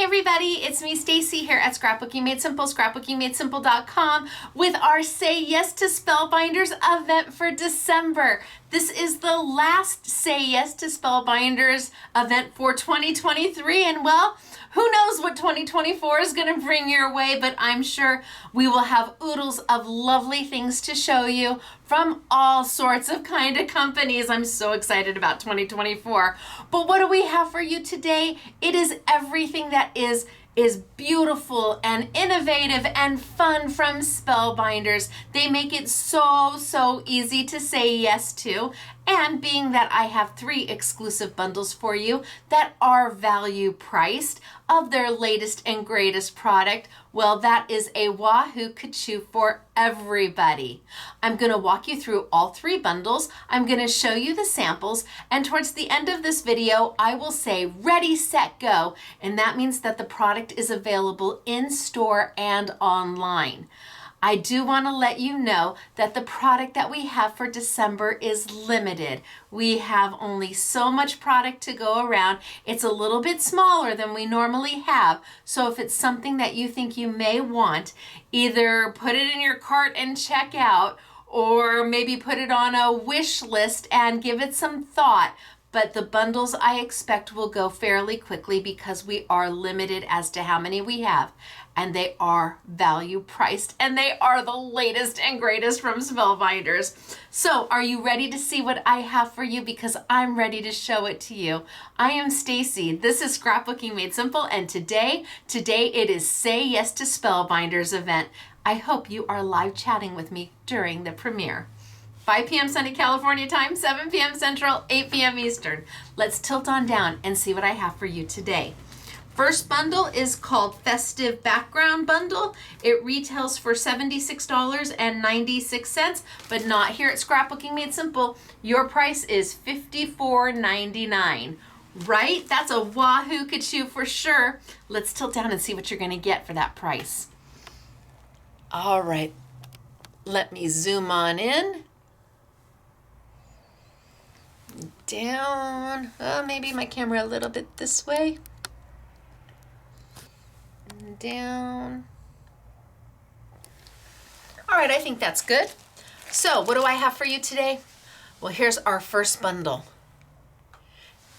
everybody, it's me Stacy here at Scrapbooking Made Simple, scrapbookingmadesimple.com with our Say Yes to Spellbinders event for December. This is the last Say Yes to Spellbinders event for 2023, and well, who knows what 2024 is going to bring your way, but I'm sure we will have oodles of lovely things to show you from all sorts of kind of companies. I'm so excited about 2024. But what do we have for you today? It is everything that is beautiful and innovative and fun from Spellbinders. They make it so easy to say yes to. And being that I have 3 exclusive bundles for you that are value priced of their latest and greatest product, well, that is a wahoo ka-choo for everybody. I'm going to walk you through all 3 bundles. I'm going to show you the samples, and towards the end of this video, I will say ready, set, go, and that means that the product is available in store and online. I do want to let you know that the product that we have for December is limited. We have only so much product to go around. It's a little bit smaller than we normally have. So if it's something that you think you may want, either put it in your cart and check out, or maybe put it on a wish list and give it some thought. But the bundles I expect will go fairly quickly because we are limited as to how many we have. And they are value priced, and they are the latest and greatest from Spellbinders. So are you ready to see what I have for you? Because I'm ready to show it to you. I am Stacy. This is Scrapbooking Made Simple, and today it is Say Yes to Spellbinders event. I hope you are live chatting with me during the premiere. 5 p.m. Sunny California time, 7 p.m. Central, 8 p.m. Eastern. Let's tilt on down and see what I have for you today. First bundle is called Festive Background Bundle. It retails for $76.96, but not here at Scrapbooking Made Simple. Your price is $54.99. Right? That's a wahoo ka-choo for sure. Let's tilt down and see what you're going to get for that price. All right. Let me zoom on in. Down. Oh, maybe my camera a little bit this way. Down. All right, I think that's good. So what do I have for you today? Well, here's our first bundle.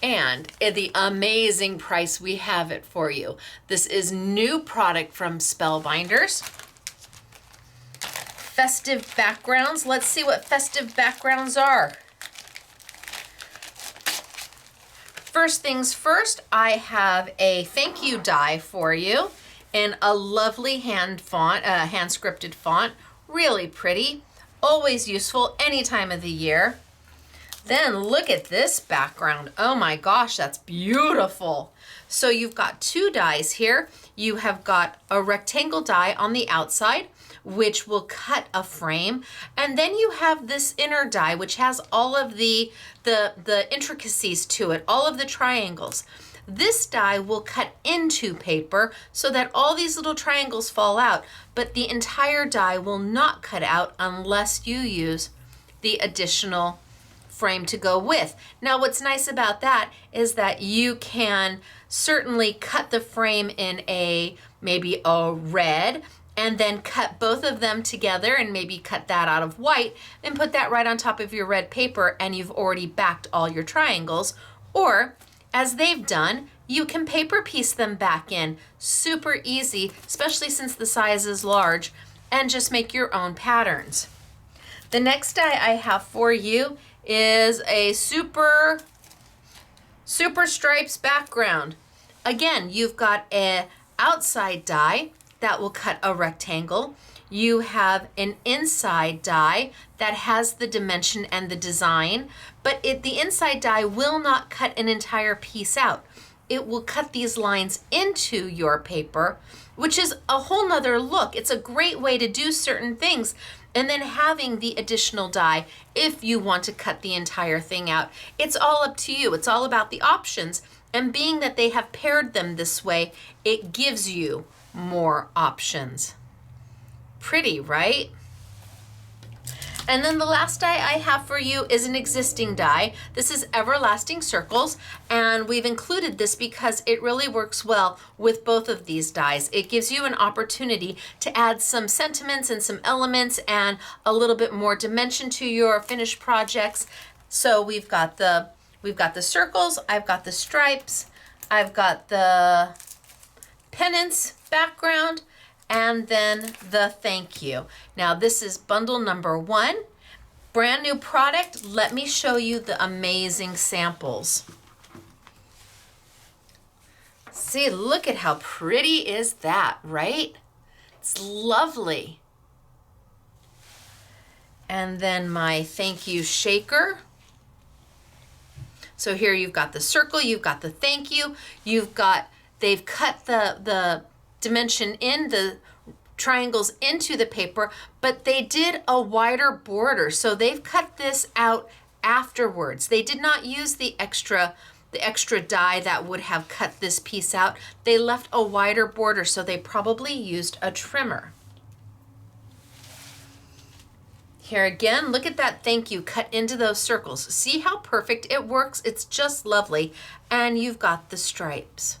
And at the amazing price we have it for you. This is new product from Spellbinders. Festive Backgrounds. Let's see what Festive Backgrounds are. First things first, I have a thank you die for you in a lovely hand scripted font, really pretty, always useful any time of the year. Then look at this background. Oh my gosh, that's beautiful. So you've got 2 dies here. You have got a rectangle die on the outside, which will cut a frame. And then you have this inner die, which has all of the intricacies to it, all of the triangles. This die will cut into paper so that all these little triangles fall out, but the entire die will not cut out unless you use the additional frame to go with. Now, what's nice about that is that you can certainly cut the frame in maybe a red, and then cut both of them together and maybe cut that out of white and put that right on top of your red paper, and you've already backed all your triangles. Or, as they've done, you can paper piece them back in. Super easy, especially since the size is large, and just make your own patterns. The next die I have for you is a super stripes background. Again, you've got an outside die that will cut a rectangle. You have an inside die that has the dimension and the design, but the inside die will not cut an entire piece out. It will cut these lines into your paper, which is a whole nother look. It's a great way to do certain things. And then having the additional die if you want to cut the entire thing out. It's all up to you. It's all about the options. And being that they have paired them this way, it gives you more options. Pretty, right? And then the last die I have for you is an existing die. This is Everlasting Circles, and we've included this because it really works well with both of these dies. It gives you an opportunity to add some sentiments and some elements and a little bit more dimension to your finished projects. So we've got the circles, I've got the stripes, I've got the pennants background, and then the thank you. Now this is bundle number 1, brand new product. Let me show you the amazing samples. See, look at how pretty is that, right? It's lovely. And then my thank you shaker. So here you've got the circle, you've got the thank you, they've cut the dimension in, the triangles into the paper, but they did a wider border. So they've cut this out afterwards. They did not use the extra die that would have cut this piece out. They left a wider border, so they probably used a trimmer. Here again, look at that thank you cut into those circles. See how perfect it works? It's just lovely. And you've got the stripes.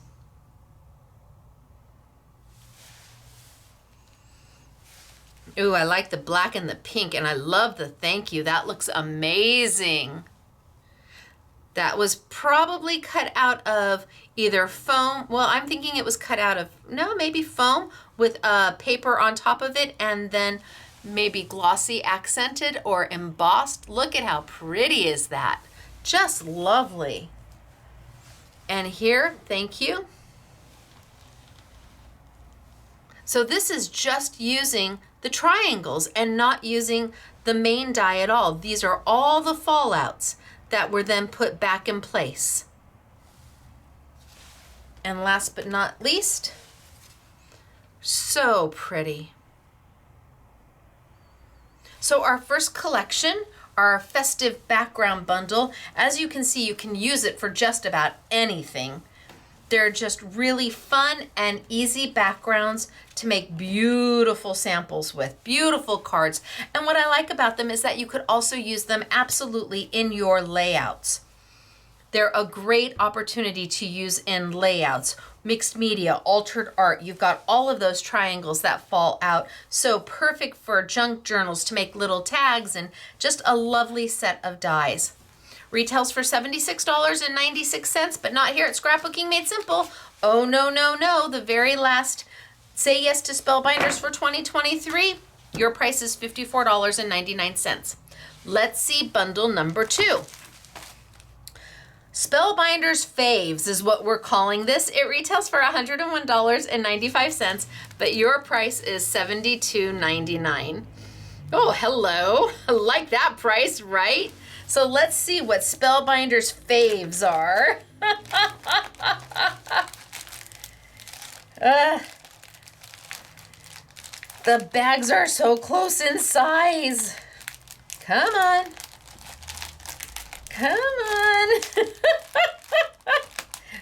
Ooh, I like the black and the pink, and I love the thank you. That looks amazing. That was probably cut out of either foam. Well, I'm thinking it was cut out of, no, maybe foam with a paper on top of it, and then maybe glossy accented or embossed. Look at how pretty is that. Just lovely. And here, thank you. So this is just using the triangles and not using the main die at all. These are all the fallouts that were then put back in place. And last but not least, so pretty. So our first collection, our Festive Background bundle, as you can see, you can use it for just about anything. They're just really fun and easy backgrounds to make beautiful samples with, beautiful cards. And what I like about them is that you could also use them absolutely in your layouts. They're a great opportunity to use in layouts, mixed media, altered art. You've got all of those triangles that fall out. So perfect for junk journals to make little tags, and just a lovely set of dies. Retails for $76.96, but not here at Scrapbooking Made Simple. Oh, no, no, no. The very last Say Yes to Spellbinders for 2023, your price is $54.99. Let's see bundle number 2. Spellbinders Faves is what we're calling this. It retails for $101.95, but your price is $72.99. Oh, hello. I like that price, right? So let's see what Spellbinders Faves are. The bags are so close in size. Come on. Come on.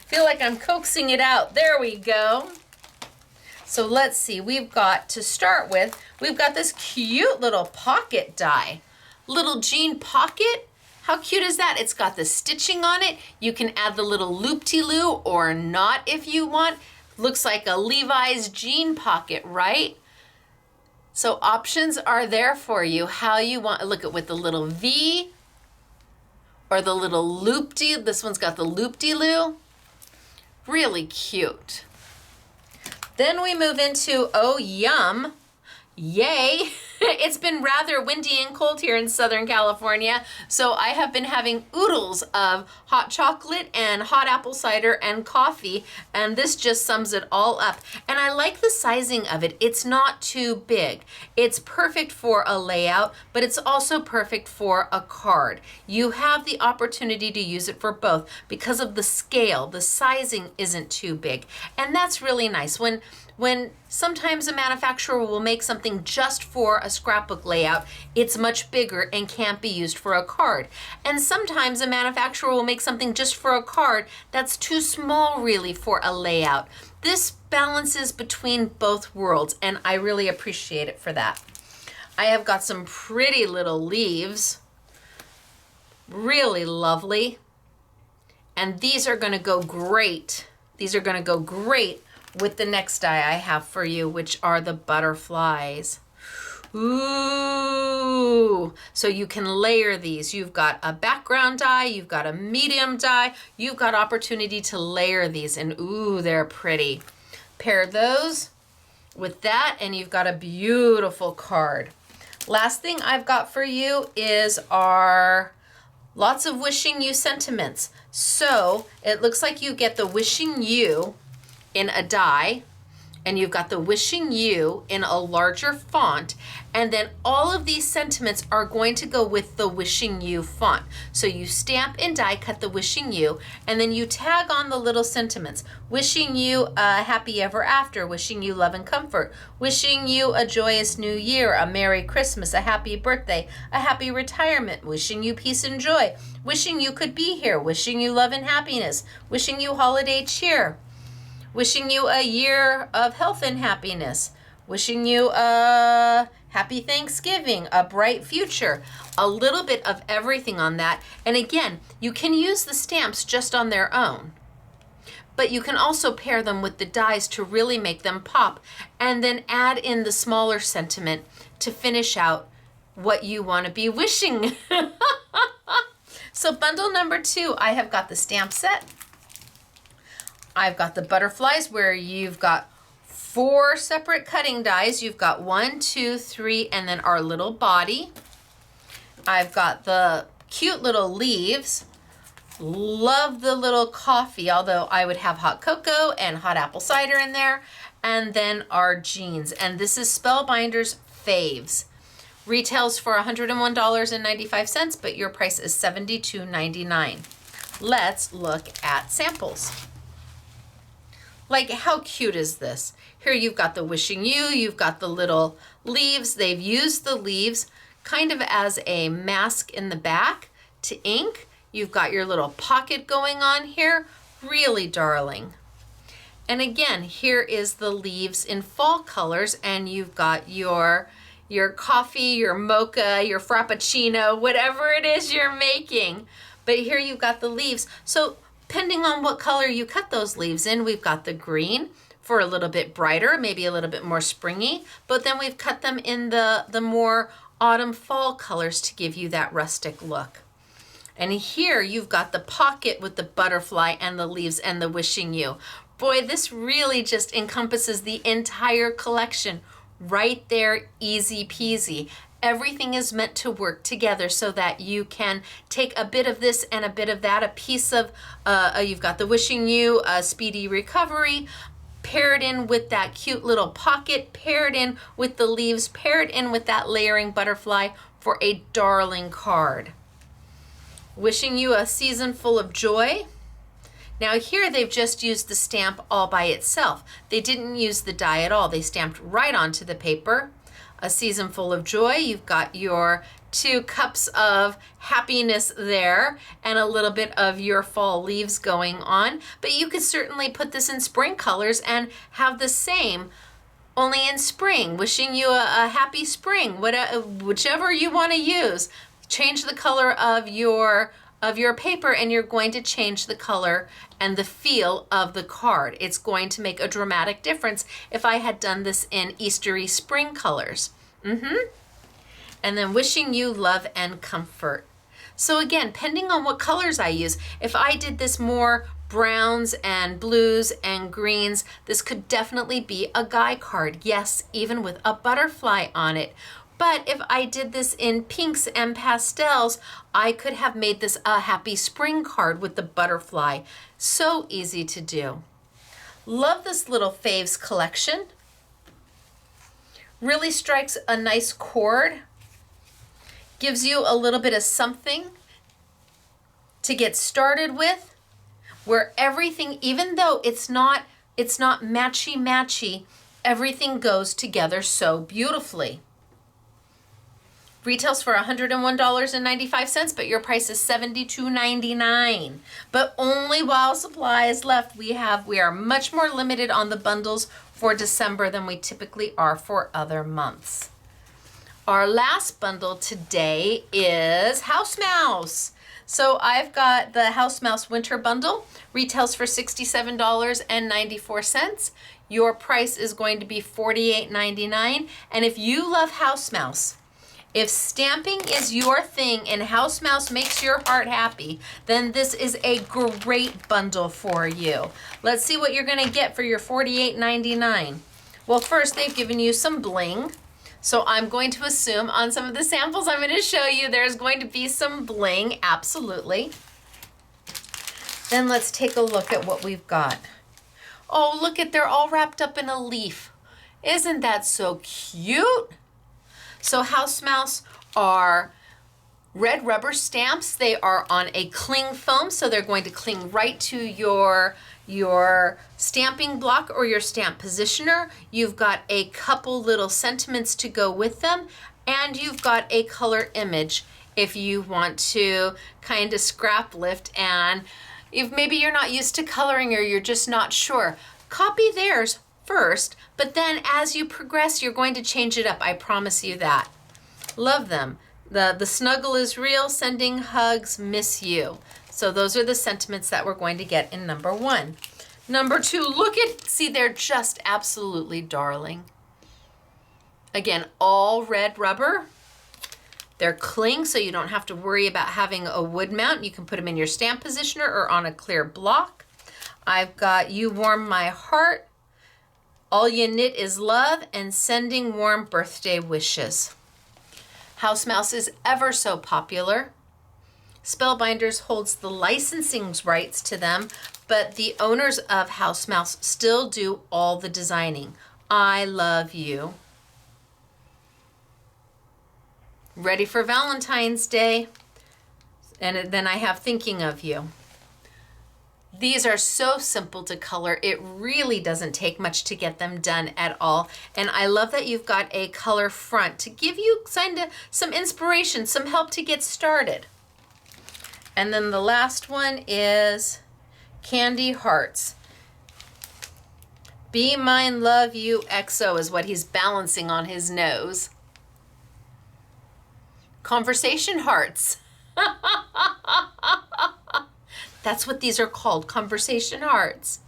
Feel like I'm coaxing it out. There we go. So let's see. We've got, to start with, we've got this cute little pocket die. Little jean pocket. How cute is that? It's got the stitching on it. You can add the little loop-de-loo or not if you want. Looks like a Levi's jean pocket, right? So options are there for you. How you want, look at with the little V or the little loop-de, this one's got the loop-de-loo. Really cute. Then we move into, oh yum, yay. It's been rather windy and cold here in Southern California, so I have been having oodles of hot chocolate and hot apple cider and coffee, and this just sums it all up. And I like the sizing of it. It's not too big. It's perfect for a layout, but it's also perfect for a card. You have the opportunity to use it for both because of the scale. The sizing isn't too big, and that's really nice. When sometimes a manufacturer will make something just for a scrapbook layout, it's much bigger and can't be used for a card. And sometimes a manufacturer will make something just for a card that's too small really for a layout. This balances between both worlds, and I really appreciate it for that. I have got some pretty little leaves. Really lovely. And these are gonna go great. These are gonna go great with the next die I have for you, which are the butterflies. Ooh, so you can layer these. You've got a background die, you've got a medium die, you've got opportunity to layer these, and ooh, they're pretty. Pair those with that and you've got a beautiful card. Last thing I've got for you is our lots of wishing you sentiments. So it looks like you get the wishing you in a die, and you've got the wishing you in a larger font, and then all of these sentiments are going to go with the wishing you font. So you stamp and die cut the wishing you, and then you tag on the little sentiments. Wishing you a happy ever after, wishing you love and comfort, wishing you a joyous new year, a Merry Christmas, a happy birthday, a happy retirement, wishing you peace and joy, wishing you could be here, wishing you love and happiness, wishing you holiday cheer, wishing you a year of health and happiness, wishing you a happy Thanksgiving, a bright future, a little bit of everything on that. And again, you can use the stamps just on their own, but you can also pair them with the dies to really make them pop, and then add in the smaller sentiment to finish out what you want to be wishing. So bundle number 2, I have got the stamp set. I've got the butterflies where you've got 4 separate cutting dies. You've got 1, 2, 3, and then our little body. I've got the cute little leaves. Love the little coffee, although I would have hot cocoa and hot apple cider in there. And then our jeans. And this is Spellbinders Faves. Retails for $101.95, but your price is $72.99. Let's look at samples. Like, how cute is this? Here you've got the wishing you, you've got the little leaves. They've used the leaves kind of as a mask in the back to ink. You've got your little pocket going on here. Really darling. And again, here is the leaves in fall colors, and you've got your coffee, your mocha, your frappuccino, whatever it is you're making. But here you've got the leaves. So depending on what color you cut those leaves in, we've got the green for a little bit brighter, maybe a little bit more springy, but then we've cut them in the more autumn fall colors to give you that rustic look. And here you've got the pocket with the butterfly and the leaves and the wishing you. Boy, this really just encompasses the entire collection right there, easy peasy. Everything is meant to work together so that you can take a bit of this and a bit of that, a piece of, you've got the wishing you, a speedy recovery, paired in with that cute little pocket, paired in with the leaves, paired in with that layering butterfly for a darling card. Wishing you a season full of joy. Now here they've just used the stamp all by itself. They didn't use the die at all. They stamped right onto the paper. A season full of joy. You've got your 2 cups of happiness there and a little bit of your fall leaves going on. But you could certainly put this in spring colors and have the same, only in spring. Wishing you a happy spring, whichever you want to use. Change the color of your paper, and you're going to change the color and the feel of the card. It's going to make a dramatic difference if I had done this in Eastery spring colors. And then wishing you love and comfort. So again, depending on what colors I use, if I did this more browns and blues and greens, this could definitely be a guy card. Yes, even with a butterfly on it. But if I did this in pinks and pastels, I could have made this a happy spring card with the butterfly. So easy to do. Love this little faves collection. Really strikes a nice chord. Gives you a little bit of something to get started with, where everything, even though it's not matchy-matchy, everything goes together so beautifully. Retails for $101.95, but your price is $72.99. But only while supply is left. We are much more limited on the bundles for December than we typically are for other months. Our last bundle today is House Mouse. So I've got the House Mouse Winter Bundle, retails for $67.94. Your price is going to be $48.99. And if you love House Mouse, if stamping is your thing and House Mouse makes your heart happy, then this is a great bundle for you. Let's see what you're gonna get for your $48.99. Well, first they've given you some bling. So I'm going to assume on some of the samples I'm going to show you, there's going to be some bling, absolutely. Then let's take a look at what we've got. Oh, look at, they're all wrapped up in a leaf. Isn't that so cute? So House Mouse are red rubber stamps. They are on a cling foam, so they're going to cling right to your stamping block or your stamp positioner. You've got a couple little sentiments to go with them, and you've got a color image if you want to kind of scrap lift, and if maybe you're not used to coloring or you're just not sure, copy theirs first, but then as you progress, you're going to change it up. I promise you that. Love them. The snuggle is real, sending hugs, miss you. So those are the sentiments that we're going to get in number 1. Number 2, look at, see, they're just absolutely darling. Again, all red rubber. They're cling, so you don't have to worry about having a wood mount. You can put them in your stamp positioner or on a clear block. I've got You Warm My Heart, All You Knit Is Love, and Sending Warm Birthday Wishes. House Mouse is ever so popular. Spellbinders holds the licensing rights to them, but the owners of House Mouse still do all the designing. I love you. Ready for Valentine's Day. And then I have Thinking of You. These are so simple to color. It really doesn't take much to get them done at all. And I love that you've got a color front to give you kind of some inspiration, some help to get started. And then the last one is Candy Hearts. Be Mine, Love You, XO is what he's balancing on his nose. Conversation Hearts. That's what these are called, Conversation Hearts.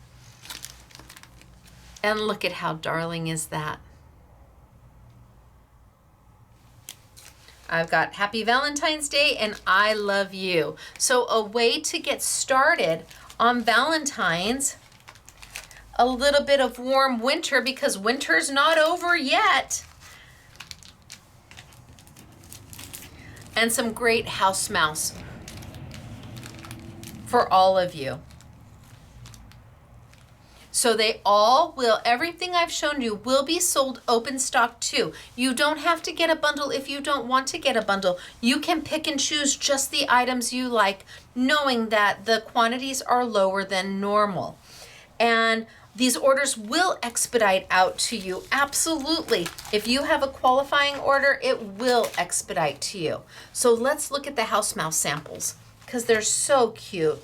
And look at how darling is that. I've got Happy Valentine's Day and I Love You. So a way to get started on Valentine's, a little bit of warm winter because winter's not over yet. And some great House Mouse for all of you. So they all will, everything I've shown you will be sold open stock too. You don't have to get a bundle if you don't want to get a bundle. You can pick and choose just the items you like, knowing that the quantities are lower than normal. And these orders will expedite out to you, absolutely. If you have a qualifying order, it will expedite to you. So let's look at the House Mouse samples because they're so cute.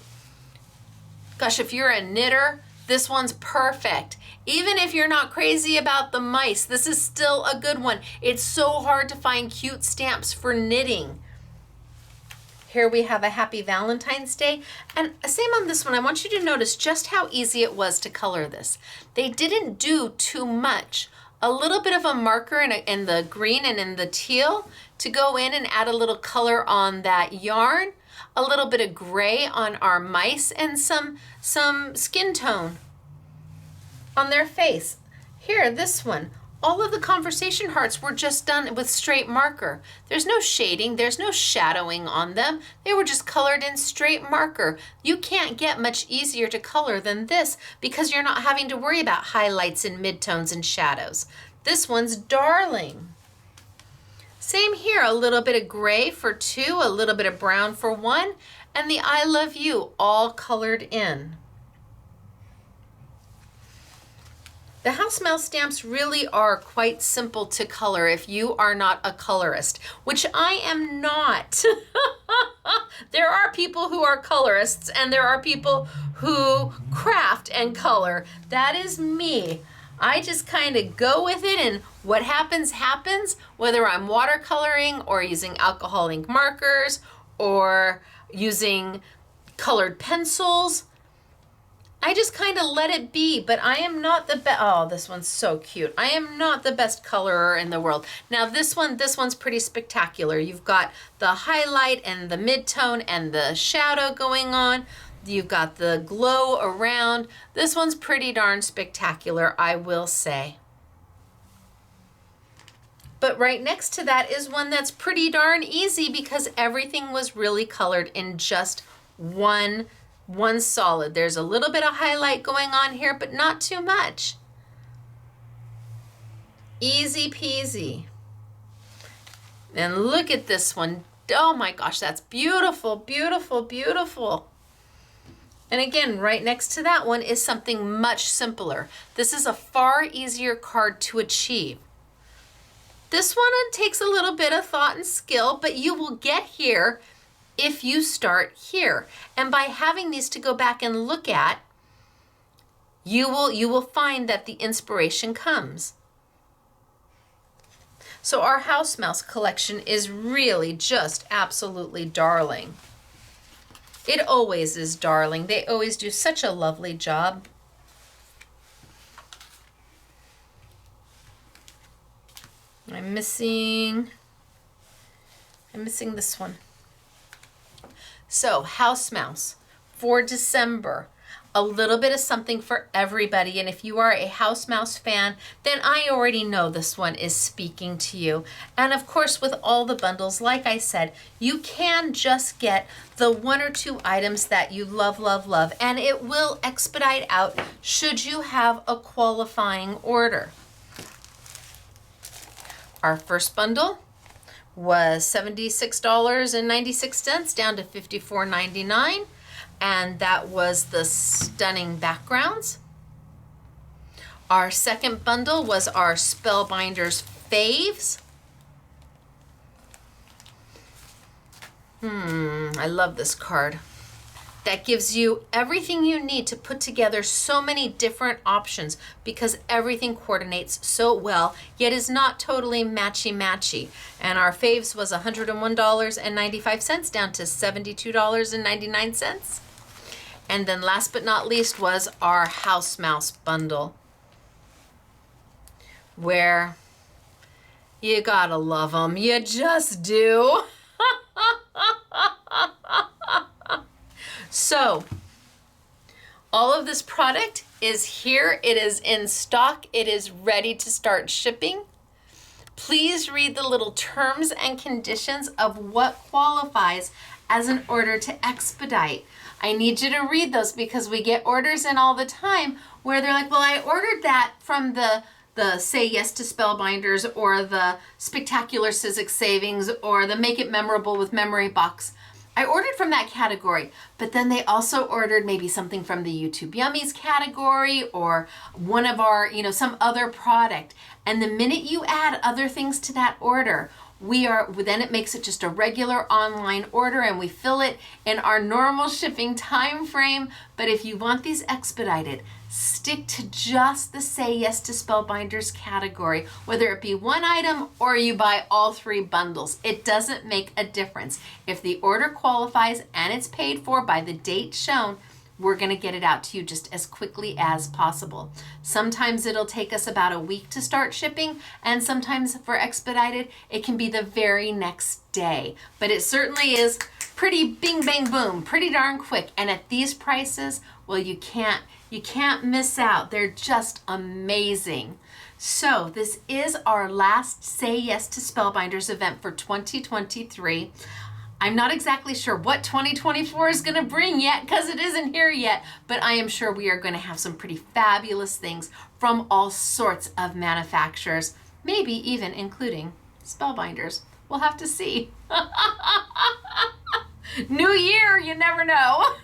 Gosh, if you're a knitter, this one's perfect. Even if you're not crazy about the mice, this is still a good one. It's so hard to find cute stamps for knitting. Here we have a Happy Valentine's Day. And same on this one, I want you to notice just how easy it was to color this. They didn't do too much. A little bit of a marker in the green and in the teal to go in and add a little color on that yarn. A little bit of gray on our mice and some skin tone on their face. Here, this one, all of the conversation hearts were just done with straight marker. There's no shading, there's no shadowing on them. They were just colored in straight marker. You can't get much easier to color than this because you're not having to worry about highlights and midtones and shadows. This one's darling. Same here, a little bit of gray for 2, a little bit of brown for 1, and the I Love You all colored in. The House Mouse stamps really are quite simple to color if you are not a colorist, which I am not. There are people who are colorists and there are people who craft and color. That is me. I just kind of go with it, and what happens, happens, whether I'm watercoloring or using alcohol ink markers or using colored pencils. I just kind of let it be, but I am not the best. Oh, this one's so cute. I am not the best colorer in the world. Now this one's pretty spectacular. You've got the highlight and the mid-tone and the shadow going on. You've got the glow around. This one's pretty darn spectacular, I will say. But right next to that is one that's pretty darn easy because everything was really colored in just one solid. There's a little bit of highlight going on here, but not too much. Easy peasy. And look at this one. Oh my gosh, that's beautiful, beautiful, beautiful. And again, right next to that one is something much simpler. This is a far easier card to achieve. This one takes a little bit of thought and skill, but you will get here if you start here. And by having these to go back and look at, you will find that the inspiration comes. So our House Mouse collection is really just absolutely darling. It always is darling. They always do such a lovely job. I'm missing this one. So House Mouse for December. A little bit of something for everybody. And if you are a House Mouse fan, then I already know this one is speaking to you. And of course, with all the bundles, like I said, you can just get the 1 or 2 items that you love, love, love, and it will expedite out should you have a qualifying order. Our first bundle was $76.96 down to $54.99. And that was the Stunning Backgrounds. Our second bundle was our Spellbinders Faves. I love this card. That gives you everything you need to put together so many different options because everything coordinates so well, yet is not totally matchy-matchy. And our faves was $101.95 down to $72.99. And then last but not least was our House Mouse bundle, where you gotta love them. You just do. So all of this product is here. It is in stock. It is ready to start shipping. Please read the little terms and conditions of what qualifies as an order to expedite. I need you to read those because we get orders in all the time where they're like, well, I ordered that from the Say Yes to Spellbinders or the Spectacular Sizzix Savings or the Make It Memorable with Memory Box. I ordered from that category, but then they also ordered maybe something from the YouTube Yummies category or one of our, some other product. And the minute you add other things to that order, then it makes it just a regular online order and we fill it in our normal shipping time frame. But if you want these expedited, stick to just the Say Yes to Spellbinders category, whether it be one item or you buy all 3 bundles. It doesn't make a difference. If the order qualifies and it's paid for by the date shown, we're going to get it out to you just as quickly as possible. Sometimes it'll take us about a week to start shipping, and sometimes for expedited, it can be the very next day. But it certainly is pretty bing, bang, boom, pretty darn quick. And at these prices, well, you can't miss out. They're just amazing. So this is our last Say Yes to Spellbinders event for 2023. I'm not exactly sure what 2024 is going to bring yet because it isn't here yet, but I am sure we are going to have some pretty fabulous things from all sorts of manufacturers, maybe even including Spellbinders. We'll have to see. New year, you never know.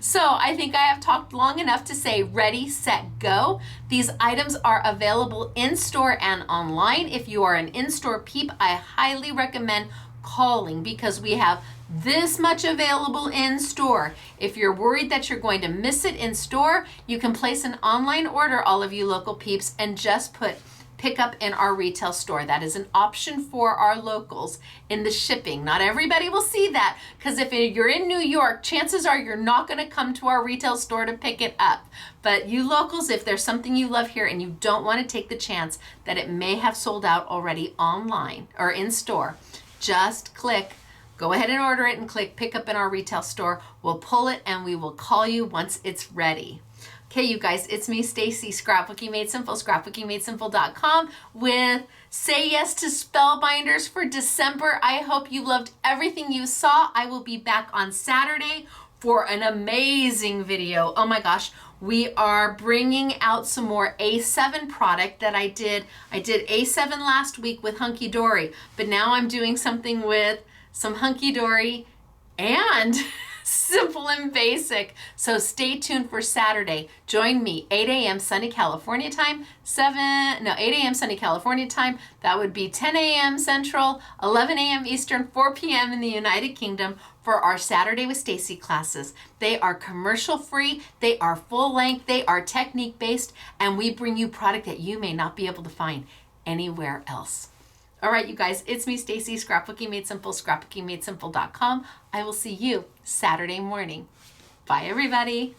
So I think I have talked long enough to say ready, set, go. These items are available in store and online. If you are an in-store peep, I highly recommend calling because we have This much available in store. If you're worried that you're going to miss it in store, you can place an online order, all of you local peeps, and just put pick up in our retail store. That is an option for our locals in the shipping. Not everybody will see that, because if you're in New York, chances are you're not going to come to our retail store to pick it up. But you locals, if there's something you love here and you don't want to take the chance that it may have sold out already online or in store, just go ahead and order it and click pick up in our retail store. We'll pull it and we will call you once it's ready. Okay, you guys, it's me, Stacy, Scrapbooking Made Simple, scrapbookingmadesimple.com, with Say Yes to Spellbinders for December. I hope you loved everything you saw. I will be back on Saturday for an amazing video. Oh my gosh, we are bringing out some more A7 product that I did. I did A7 last week with Hunky Dory, but now I'm doing something with some Hunky Dory and simple and basic. So stay tuned for Saturday. Join me 8 a.m. sunny California time, 8 a.m. sunny California time. That would be 10 a.m. Central, 11 a.m. Eastern, 4 p.m. in the United Kingdom for our Saturday with Stacy classes. They are commercial free, they are full length, they are technique based, and we bring you product that you may not be able to find anywhere else. All right, you guys, it's me, Stacy, Scrapbooking Made Simple, scrapbookingmadesimple.com. I will see you Saturday morning. Bye, everybody.